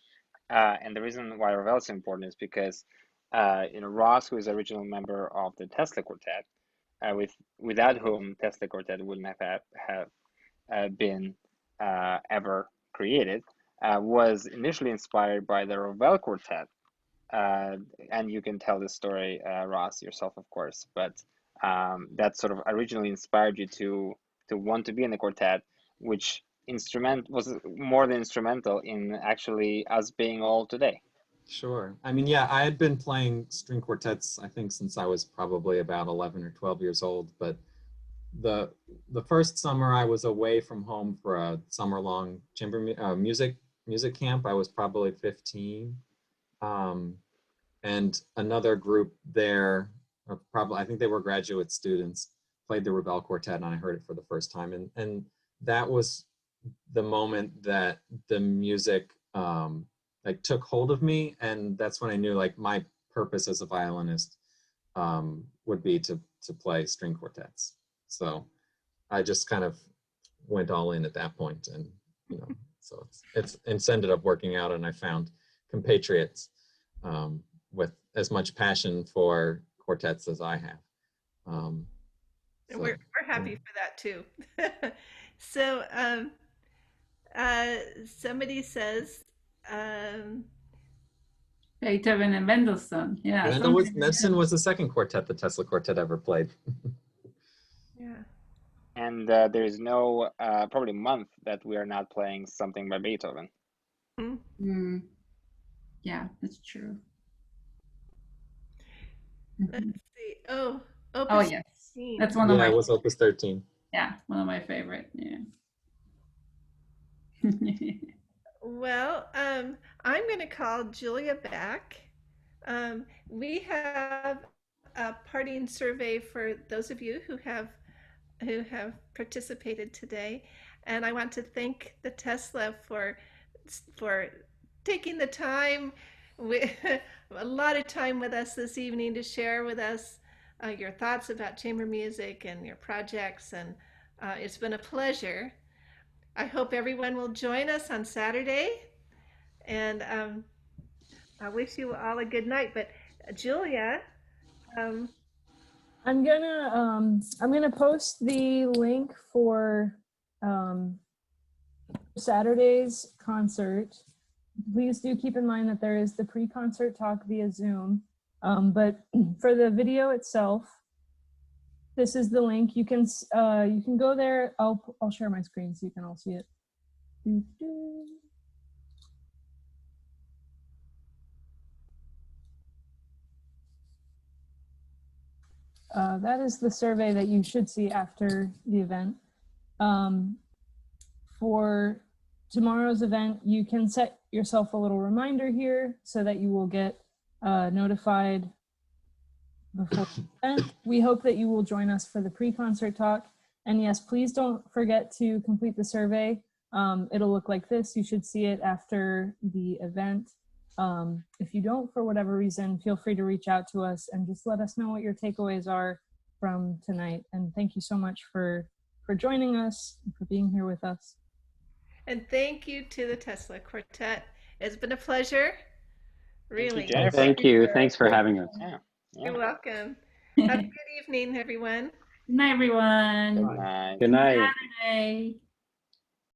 and the reason why Ravel is important is because Ross, who is original member of the Tesla Quartet, without whom Tesla Quartet wouldn't have been ever created, was initially inspired by the Ravel Quartet. And you can tell this story, Ross, yourself, of course, but that sort of originally inspired you to want to be in the quartet, which was more than instrumental in actually us being all today. Sure. I mean, yeah, I had been playing string quartets, I think, since I was probably about 11 or 12 years old. But the first summer I was away from home for a summer-long chamber music camp, I was probably 15. And another group there, I think they were graduate students, played the Ravel Quartet, and I heard it for the first time. And that was the moment that the music like took hold of me, and that's when I knew like my purpose as a violinist would be to play string quartets. So I just kind of went all in at that point, and so it's ended up working out, and I found compatriots with as much passion for quartets as I have. And we're happy for that too. So somebody says Beethoven and Mendelssohn. Yeah. Mendelssohn was the second quartet the Tesla Quartet ever played. Yeah. And there is no probably month that we are not playing something by Beethoven. Mm. Yeah, that's true. Let's see. Oh, Opus yes. 13. That's one of my. Yeah, it was Opus 13. Yeah, one of my favorite. Yeah. Well, I'm going to call Julia back. We have a parting survey for those of you who have participated today, and I want to thank the Tesla for taking the time, a lot of time with us this evening to share with us your thoughts about chamber music and your projects, and it's been a pleasure. I hope everyone will join us on Saturday, and I wish you all a good night. But Julia, I'm gonna post the link for Saturday's concert. Please do keep in mind that there is the pre-concert talk via Zoom, but for the video itself, this is the link. You can go there. I'll share my screen so you can all see it. That is the survey that you should see after the event. For tomorrow's event, you can set yourself a little reminder here so that you will get notified before the event. We hope that you will join us for the pre-concert talk. And yes, please don't forget to complete the survey. It'll look like this. You should see it after the event. If you don't, for whatever reason, feel free to reach out to us and just let us know what your takeaways are from tonight. And thank you so much for joining us and for being here with us. And thank you to the Tesla Quartet. It's been a pleasure. Really. Thank you. Thanks for having us. Yeah. You're welcome. Have a good evening, everyone. Good night, everyone. Good night. Good night. Saturday.